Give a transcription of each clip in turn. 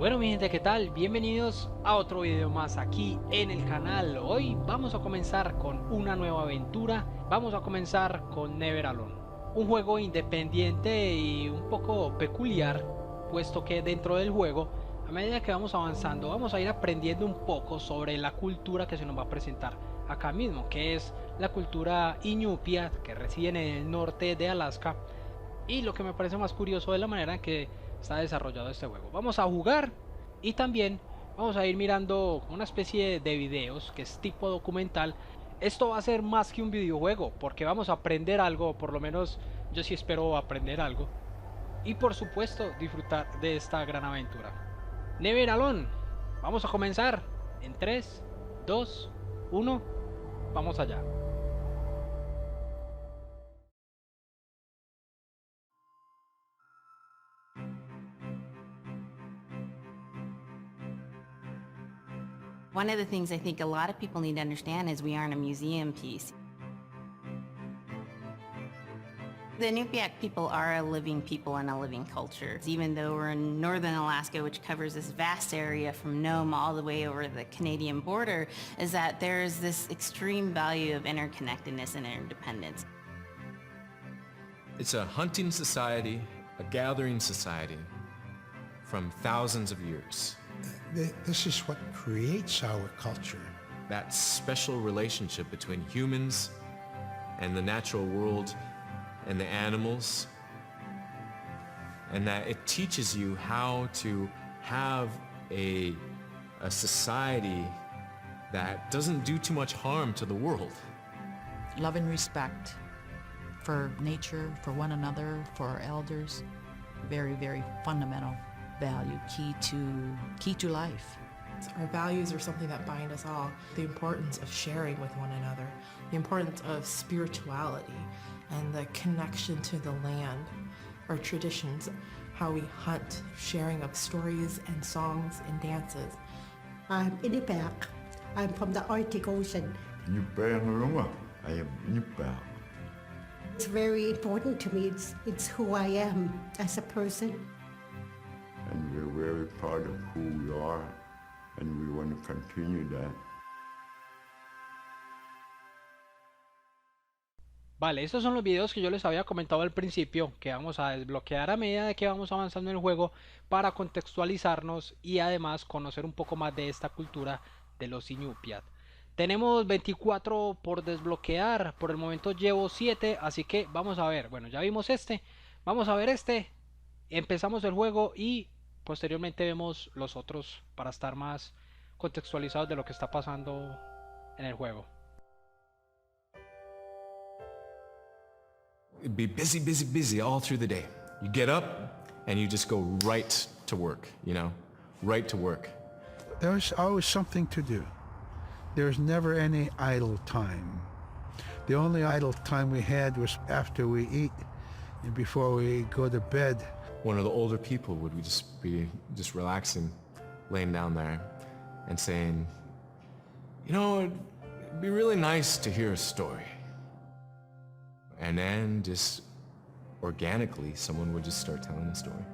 Bueno mi gente, ¿qué tal? Bienvenidos a otro video más aquí en el canal. Hoy vamos a comenzar con una nueva aventura. Vamos a comenzar con Never Alone, un juego independiente y un poco peculiar, puesto que dentro del juego, a medida que vamos avanzando, vamos a ir aprendiendo un poco sobre la cultura que se nos va a presentar acá mismo, que es la cultura Iñupiat, que reside en el norte de Alaska. Y lo que me parece más curioso es la manera en que está desarrollado este juego. Vamos a jugar y también vamos a ir mirando una especie de videos que es tipo documental. Esto va a ser más que un videojuego porque vamos a aprender algo, por lo menos yo sí espero aprender algo. Y por supuesto disfrutar de esta gran aventura. Never Alone, vamos a comenzar en 3, 2, 1, vamos allá. One of the things I think a lot of people need to understand is we aren't a museum piece. The Iñupiat people are a living people and a living culture. Even though we're in northern Alaska, which covers this vast area from Nome all the way over the Canadian border, is that there's this extreme value of interconnectedness and interdependence. It's a hunting society, a gathering society from thousands of years. This is what creates our culture. That special relationship between humans and the natural world and the animals, and that it teaches you how to have a society that doesn't do too much harm to the world. Love and respect for nature, for one another, for our elders. Very, very fundamental value, key to life. Our values are something that bind us all. The importance of sharing with one another, the importance of spirituality, and the connection to the land, our traditions, how we hunt, sharing of stories and songs and dances. I'm Iñupiat. I'm from the Arctic Ocean. I am Iñupiat. It's very important to me. It's who I am as a person. And we're very proud of who we are, and we want to continue that. Vale, estos son los videos que yo les había comentado al principio, que vamos a desbloquear a medida de que vamos avanzando en el juego para contextualizarnos y además conocer un poco más de esta cultura de los Iñupiat. Tenemos 24 por desbloquear, por el momento llevo 7, así que vamos a ver. Bueno, ya vimos este, vamos a ver este, empezamos el juego y posteriormente vemos los otros para estar más contextualizados de lo que está pasando en el juego. It'd be busy, busy, busy all through the day. You get up and you just go right to work, you know, right to work. There's always something to do. There's never any idle time. The only idle time we had was after we eat and before we go to bed. One of the older people would be just relaxing, laying down there and saying, you know, it'd be really nice to hear a story. And then just organically, someone would just start telling a story.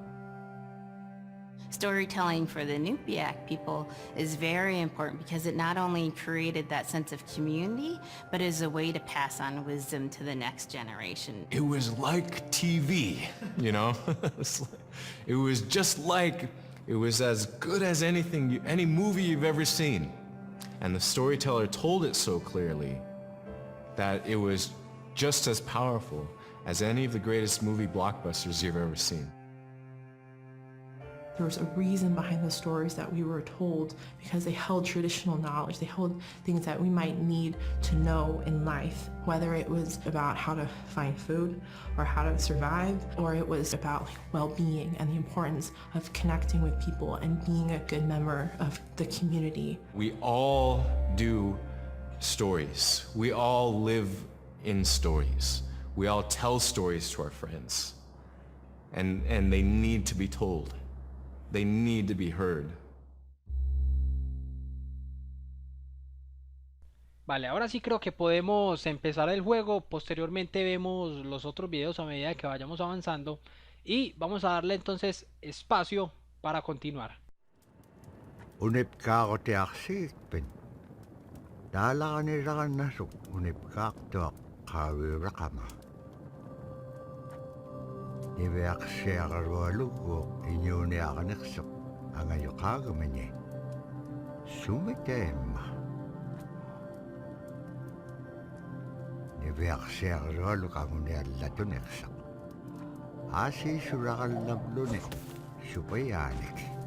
Storytelling for the Iñupiat people is very important because it not only created that sense of community, but is a way to pass on wisdom to the next generation. It was like TV, you know? It was just like, it was as good as anything, any movie you've ever seen. And the storyteller told it so clearly that it was just as powerful as any of the greatest movie blockbusters you've ever seen. There was a reason behind the stories that we were told because they held traditional knowledge. They held things that we might need to know in life, whether it was about how to find food or how to survive, or it was about well-being and the importance of connecting with people and being a good member of the community. We all do stories. We all live in stories. We all tell stories to our friends. And they need to be told. They need to be heard. Vale, ahora sí creo que podemos empezar el juego. Posteriormente vemos los otros videos a medida que vayamos avanzando. Y vamos a darle entonces espacio para continuar. Unip kako te aksikpin. Dala kanila nasuk unip kak to kawirakama. Nibe aksya karwaluko inyo ni akaniksok ang ayokagamenye. Sumitema. Nibe aksya karwaluko ang unialatuneksak. Asi surakal nablunik. Supayanik.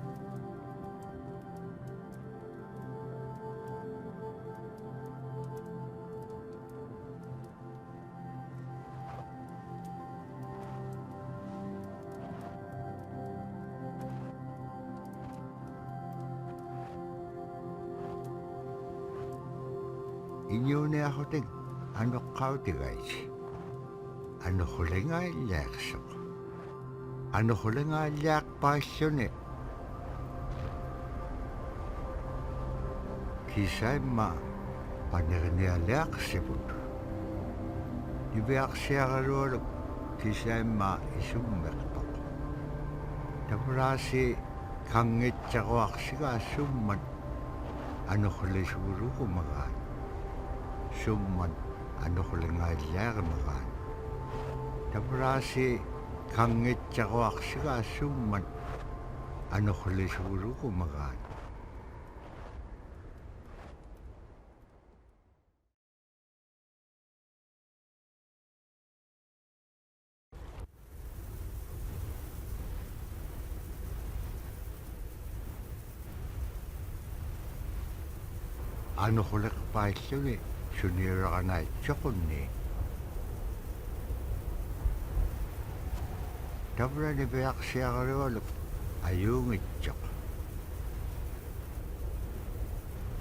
Inyo na ako ting ano kao tigais. Ano huli nga ilaksok. Ano huli nga ilak pasyon eh. Kisay ma panirinialak siput. Ibeak siya karolog kisay ma isummertok. Tabrasi kangit siya aksika summan. Ano huli siguro kumagaan. Summan ano huli nga ilak magaan. Tabrasi kangit siya aksika summan. Ano huli siguro kumagaan. Ano huli kapasyon eh. Sunira ka na itsakon eh. Tabra ni Beak siya karolog. Ayong itsak.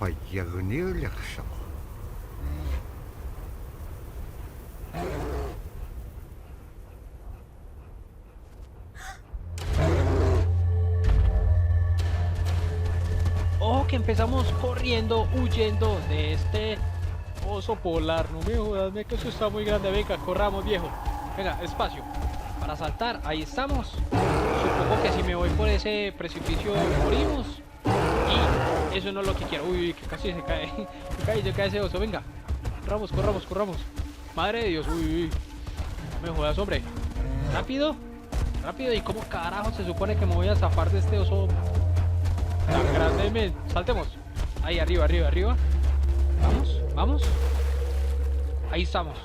Payagunilaksak. Ojo que empezamos corriendo, huyendo de este oso polar. No me jodas, que eso está muy grande. Venga, corramos, viejo. Venga, espacio. Para saltar, ahí estamos. Supongo que si me voy por ese precipicio morimos. Y eso no es lo que quiero. Uy, que casi se cae. Se cae ese oso. Venga, corramos, corramos, corramos. Madre de Dios, uy. No me jodas, hombre. Rápido, rápido. ¿Y cómo carajo se supone que me voy a zafar de este oso tan grande? Saltemos. Ahí, arriba, arriba, arriba. Vamos, vamos. Ahí estamos.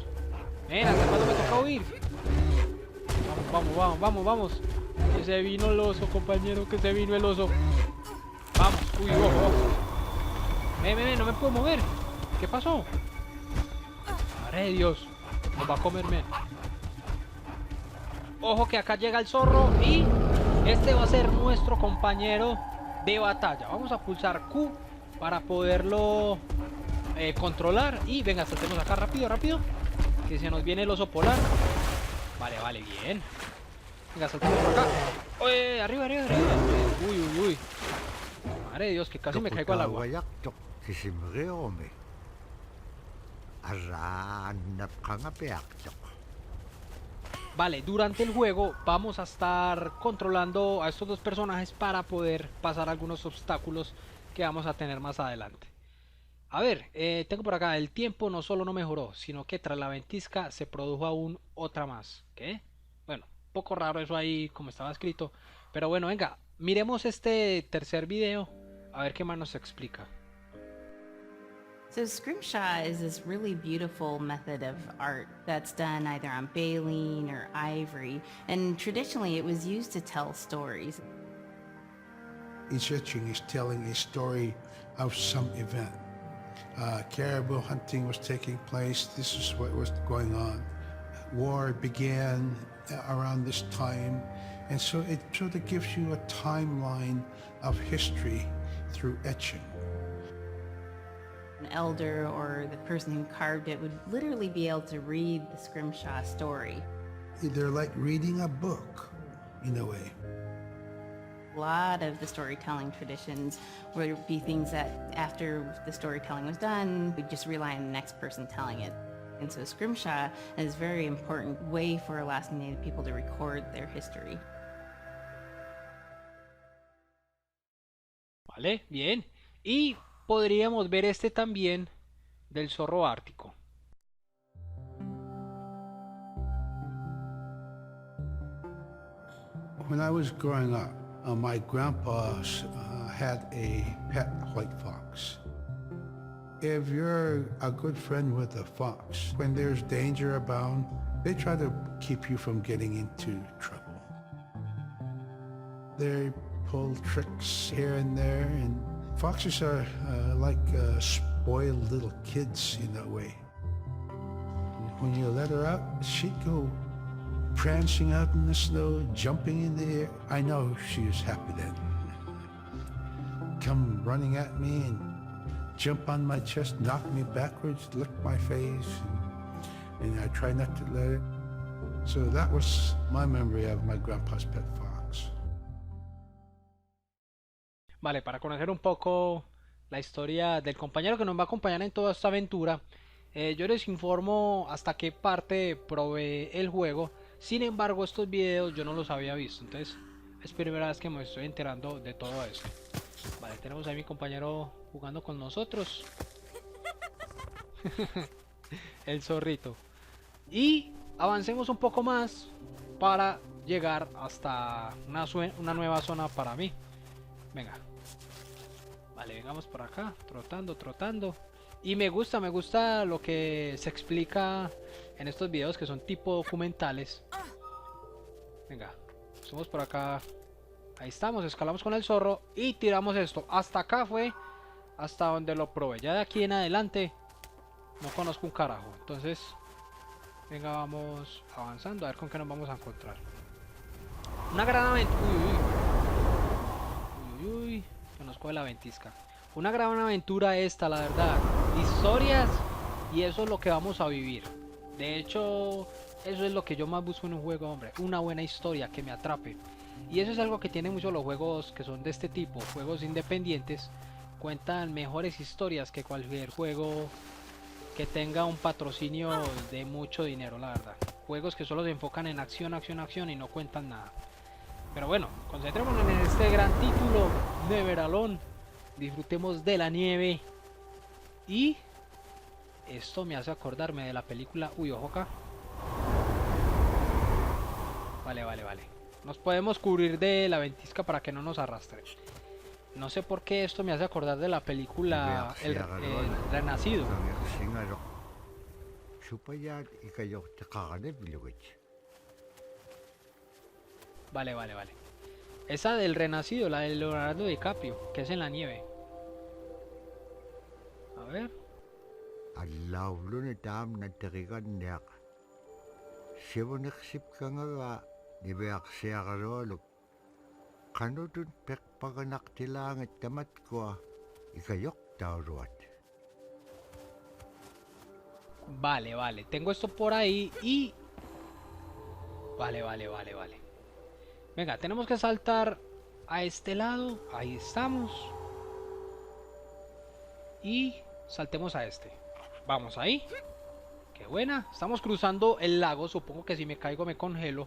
Ven, ¿hasta cuándo me toca huir? Vamos, vamos, vamos, vamos. Que se vino el oso, compañero, que se vino el oso. Vamos, uy, ojo, ojo. No me puedo mover. ¿Qué pasó? Madre de Dios. Nos va a comerme. Ojo que acá llega el zorro y este va a ser nuestro compañero de batalla. Vamos a pulsar Q para poderlo controlar. Y venga, saltemos acá rápido, rápido. Que se nos viene el oso polar. Vale, vale, bien. Venga, saltemos por acá. Oye, arriba, arriba, arriba. Uy, uy, uy. Madre de Dios, que casi me caigo al agua. Vale, durante el juego vamos a estar controlando a estos dos personajes para poder pasar algunos obstáculos que vamos a tener más adelante. A ver, tengo por acá, el tiempo no solo no mejoró, sino que tras la ventisca se produjo aún otra más. ¿Qué? Bueno, un poco raro eso ahí como estaba escrito. Pero bueno, venga, miremos este tercer video, a ver qué más nos explica. So scrimshaw is this really beautiful method of art that's done either on baleen or ivory, and traditionally it was used to tell stories. Each etching is telling a story of some event. Caribou hunting was taking place. This is what was going on. War began around this time, and so it sort of gives you a timeline of history through etching. An elder or the person who carved it would literally be able to read the scrimshaw story. They're like reading a book, in a way. A lot of the storytelling traditions would be things that after the storytelling was done, we'd just rely on the next person telling it. And so scrimshaw is a very important way for Alaskan Native people to record their history. Vale, bien. Y podríamos ver este también del zorro ártico. When I was growing up, my grandpa had a pet white fox. If you're a good friend with a fox, when there's danger abound, they try to keep you from getting into trouble. They pull tricks here and there, and foxes are like spoiled little kids in a way. When you let her out, she'd go prancing out in the snow, jumping in the air. I know she was happy then. Come running at me and jump on my chest, knock me backwards, lick my face, and I try not to let it. So that was my memory of my grandpa's pet fox. Vale, para conocer un poco la historia del compañero que nos va a acompañar en toda esta aventura, yo les informo hasta qué parte provee el juego. Sin embargo, estos videos yo no los había visto, entonces es primera vez que me estoy enterando de todo esto. Vale, tenemos a mi compañero jugando con nosotros. El zorrito. Y avancemos un poco más para llegar hasta una nueva zona para mí. Venga. Vale, vengamos por acá, trotando, trotando. Y me gusta lo que se explica en estos videos que son tipo documentales. Venga, estamos por acá. Ahí estamos, escalamos con el zorro y tiramos esto. Hasta acá fue hasta donde lo probé. Ya de aquí en adelante no conozco un carajo. Entonces, venga, vamos avanzando a ver con qué nos vamos a encontrar. Una gran aventura. Uy, que nos coge la ventisca. Una gran aventura esta, la verdad. Historias, y eso es lo que vamos a vivir. De hecho, eso es lo que yo más busco en un juego, hombre. Una buena historia que me atrape. Y eso es algo que tienen muchos los juegos que son de este tipo. Juegos independientes. Cuentan mejores historias que cualquier juego que tenga un patrocinio de mucho dinero, la verdad. Juegos que solo se enfocan en acción, acción, acción y no cuentan nada. Pero bueno, concentrémonos en este gran título, Never Alone. Disfrutemos de la nieve. Y esto me hace acordarme de la película. Uy, ojo acá. Vale. Nos podemos cubrir de la ventisca para que no nos arrastre. No sé por qué esto me hace acordar de la película El Renacido. Vale. Esa del Renacido, la del Leonardo DiCaprio, que es en la nieve. A ver. Vale. Tengo esto por ahí y... Vale. Venga, tenemos que saltar a este lado. Ahí estamos. Y saltemos a este. Vamos ahí. Qué buena. Estamos cruzando el lago. Supongo que si me caigo me congelo.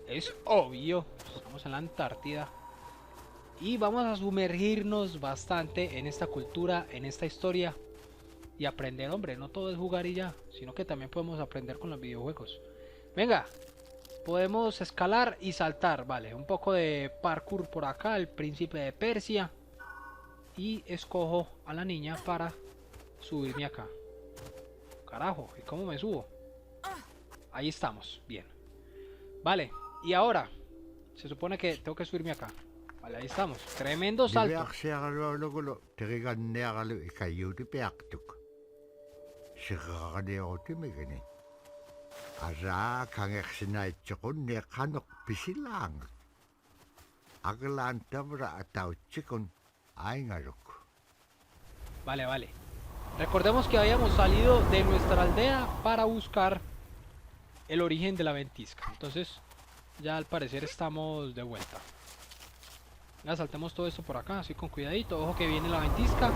Es obvio. Estamos en la Antártida. Y vamos a sumergirnos bastante en esta cultura, en esta historia. Y aprender, hombre. No todo es jugar y ya. Sino que también podemos aprender con los videojuegos. Venga. Podemos escalar y saltar. Vale, un poco de parkour por acá. El príncipe de Persia. Y escojo a la niña para subirme acá. Carajo, ¿y cómo me subo? Ahí estamos, bien. Vale, y ahora se supone que tengo que subirme acá. Vale, ahí estamos, tremendo salto. Vale. Recordemos que habíamos salido de nuestra aldea para buscar el origen de la ventisca. Entonces, ya al parecer estamos de vuelta. Ya saltemos todo esto por acá, así con cuidadito. Ojo que viene la ventisca.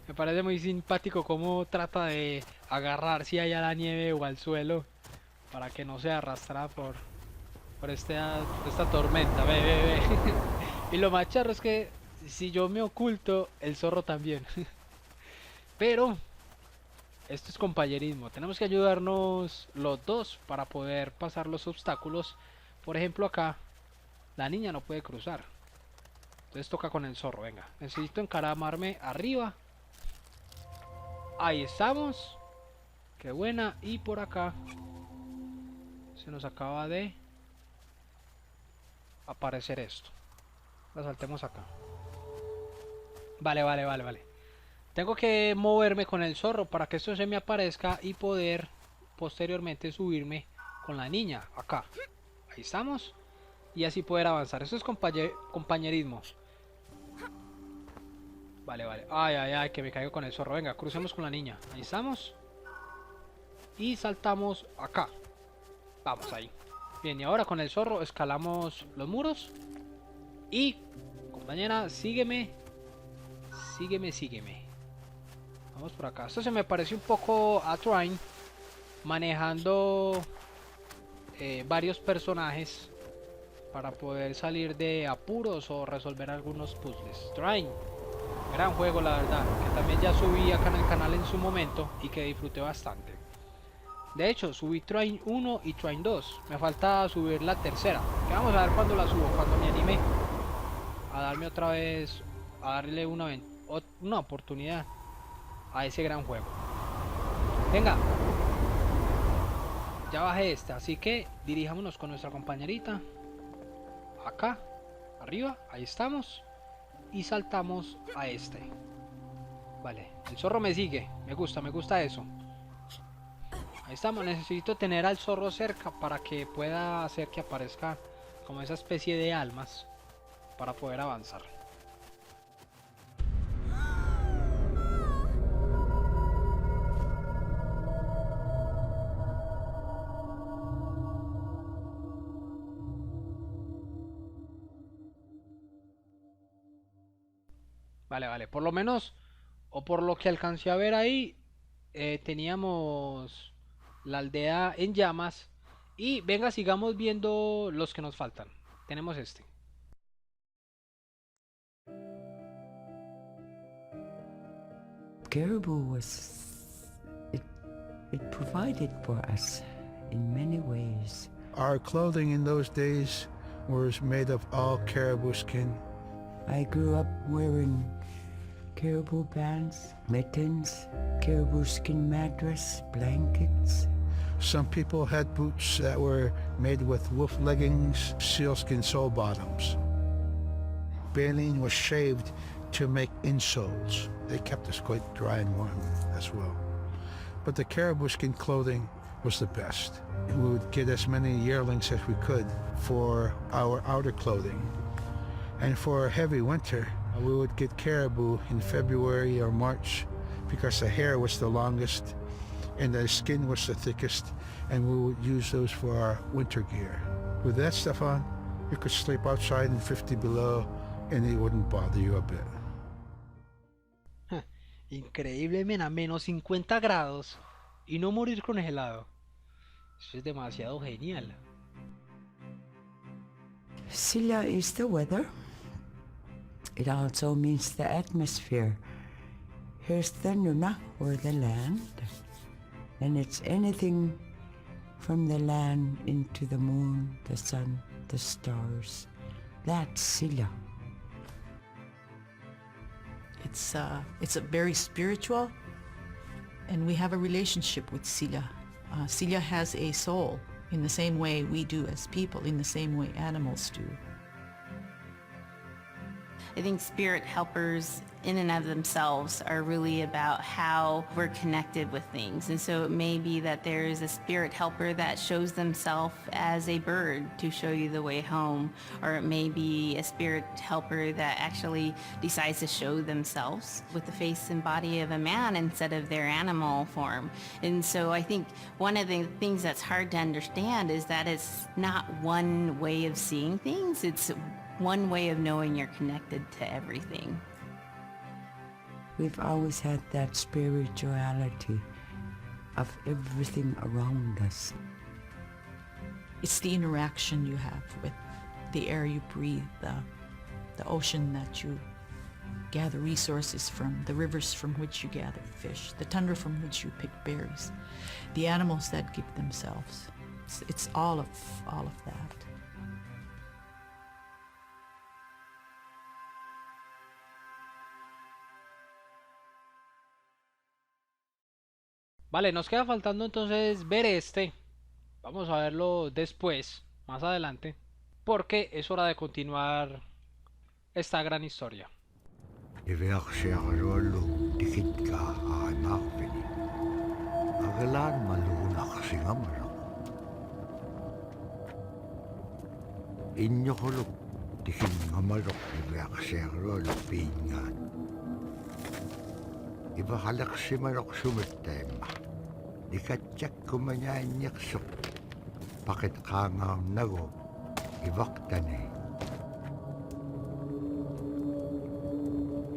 Me parece muy simpático cómo trata de agarrarse ahí a la nieve o al suelo para que no sea arrastrada por esta tormenta. Ve. Y lo más charro es que si yo me oculto, el zorro también. Pero esto es compañerismo. Tenemos que ayudarnos los dos para poder pasar los obstáculos. Por ejemplo, acá la niña no puede cruzar. Entonces toca con el zorro. Venga, necesito encaramarme arriba. Ahí estamos. Qué buena. Y por acá se nos acaba de aparecer esto. La saltemos acá. Vale. Tengo que moverme con el zorro para que esto se me aparezca y poder posteriormente subirme con la niña acá. Ahí estamos. Y así poder avanzar. Eso es compañerismo. Vale. Ay, que me caigo con el zorro. Venga, crucemos con la niña. Ahí estamos. Y saltamos acá. Vamos ahí. Bien, y ahora con el zorro escalamos los muros. Y, compañera, sígueme. Sígueme. Vamos por acá. Esto se me parece un poco a Train, manejando varios personajes para poder salir de apuros o resolver algunos puzzles. Train, gran juego la verdad, que también ya subí acá en el canal en su momento y que disfruté bastante. De hecho, subí Train 1 y Train 2. Me falta subir la tercera, que vamos a ver cuando la subo, cuando me anime a darme otra vez, a darle una oportunidad a ese gran juego. Venga, ya bajé esta, así que dirijámonos con nuestra compañerita acá arriba, ahí estamos, y saltamos a este. Vale, el zorro me sigue, me gusta eso. Ahí estamos, necesito tener al zorro cerca para que pueda hacer que aparezca como esa especie de almas para poder avanzar. Vale, por lo menos, o por lo que alcancé a ver ahí, teníamos la aldea en llamas. Y venga, sigamos viendo los que nos faltan. Tenemos este. Caribou was, it provided for us in many ways. Our clothing in those days was made of all caribou skin. I grew up wearing caribou pants, mittens, caribou skin mattress, blankets. Some people had boots that were made with wolf leggings, sealskin sole bottoms. Baleen was shaved to make insoles. They kept us quite dry and warm as well. But the caribou skin clothing was the best. We would get as many yearlings as we could for our outer clothing. And for a heavy winter, we would get caribou in February or March because the hair was the longest and the skin was the thickest, and we would use those for our winter gear. With that stuff on, you could sleep outside in 50 below and it wouldn't bother you a bit. Increíble, men, a menos 50 grados y no morir congelado. Eso es demasiado genial. Silla is the weather. It also means the atmosphere. Here's the nuna, or the land. And it's anything from the land into the moon, the sun, the stars. That's Silla. It's a very spiritual, and we have a relationship with Silla. Silla has a soul in the same way we do as people, in the same way animals do. I think spirit helpers in and of themselves are really about how we're connected with things. And so it may be that there is a spirit helper that shows themselves as a bird to show you the way home, or it may be a spirit helper that actually decides to show themselves with the face and body of a man instead of their animal form. And so I think one of the things that's hard to understand is that it's not one way of seeing things, it's one way of knowing you're connected to everything. We've always had that spirituality of everything around us. It's the interaction you have with the air you breathe, the ocean that you gather resources from, the rivers from which you gather fish, the tundra from which you pick berries, the animals that give themselves. It's all of that. Vale, nos queda faltando entonces ver este. Vamos a verlo después, más adelante, porque es hora de continuar esta gran historia. Bakit kangaw nago iwaktane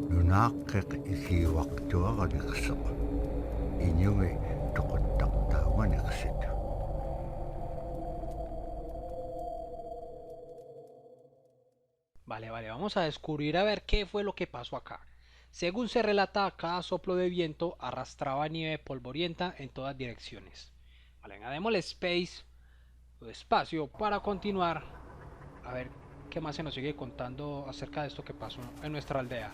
nunakek ikiwaktua kanikso inyungi tukutakta maniksit. Vale, vamos a descubrir a ver qué fue lo que pasó acá. Según se relata, cada soplo de viento arrastraba nieve polvorienta en todas direcciones. Vale, venga, démosle space o espacio para continuar a ver qué más se nos sigue contando acerca de esto que pasó en nuestra aldea.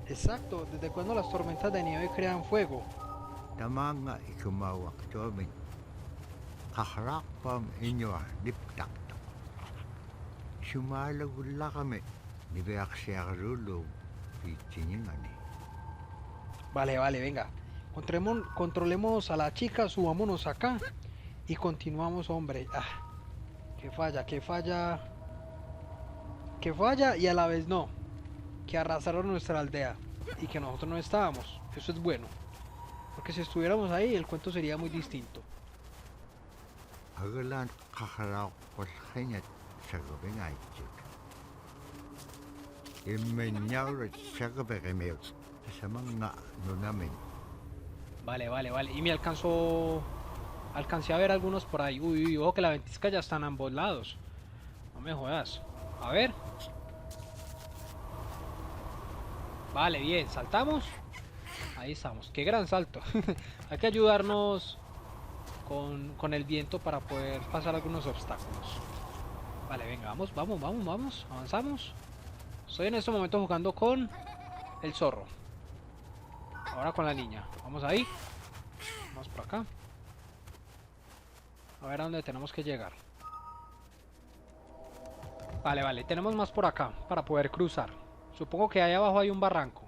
Exacto, ¿desde cuándo las tormentas de nieve crean fuego? Tamanga ikumawak tuamin kahrakpam inyo liptakto sumalagula kami nibeaksiarulu pichinyingani. Vale, venga. Controlemos a la chica, subámonos acá y continuamos, hombre. Que falla y a la vez no. Que arrasaron nuestra aldea y que nosotros no estábamos. Eso es bueno. Porque si estuviéramos ahí, el cuento sería muy distinto. Agalan kaharao poshenyat sagobengaichik. Immenyaur sagobegemeu. Samanga nunamen. Vale. Y alcancé a ver algunos por ahí. Uy, ojo que la ventisca ya está en ambos lados. No me jodas. A ver. Vale, bien, saltamos. Ahí estamos, qué gran salto. Hay que ayudarnos con el viento para poder pasar algunos obstáculos. Vale, venga, vamos, avanzamos. Estoy en este momento jugando con el zorro. Ahora con la niña. Vamos ahí. Vamos por acá. A ver a dónde tenemos que llegar. Vale, tenemos más por acá para poder cruzar. Supongo que ahí abajo hay un barranco,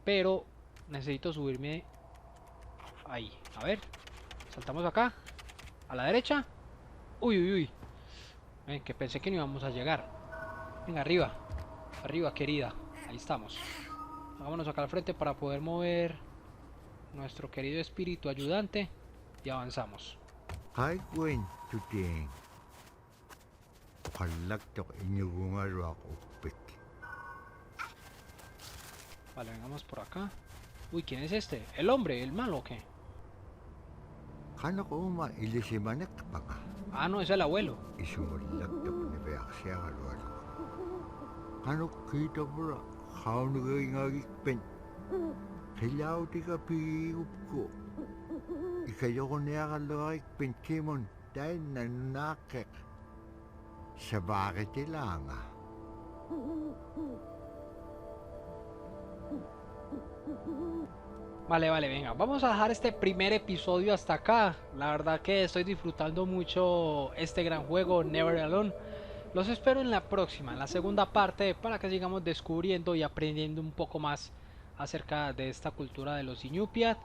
pero necesito subirme ahí. A ver, saltamos acá, a la derecha. Uy. Ven, que pensé que no íbamos a llegar. Venga, arriba, querida. Ahí estamos. Vámonos acá al frente para poder mover nuestro querido espíritu ayudante y avanzamos. Vale, vengamos por acá. Uy, ¿quién es este? ¿El hombre? ¿El malo o qué? Ah, no, es el abuelo. Vale, venga, vamos a dejar este primer episodio hasta acá. La verdad que estoy disfrutando mucho este gran juego, Never Alone. Los espero en la próxima, en la segunda parte, para que sigamos descubriendo y aprendiendo un poco más acerca de esta cultura de los Iñupiat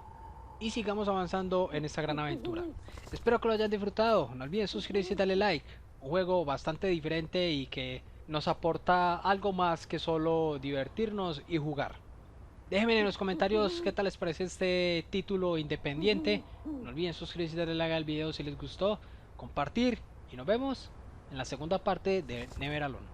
y sigamos avanzando en esta gran aventura. Espero que lo hayan disfrutado. No olviden suscribirse y darle like. Un juego bastante diferente y que nos aporta algo más que solo divertirnos y jugar. Déjenme en los comentarios qué tal les parece este título independiente. No olviden suscribirse y darle like al video si les gustó, compartir y nos vemos en la segunda parte de Never Alone.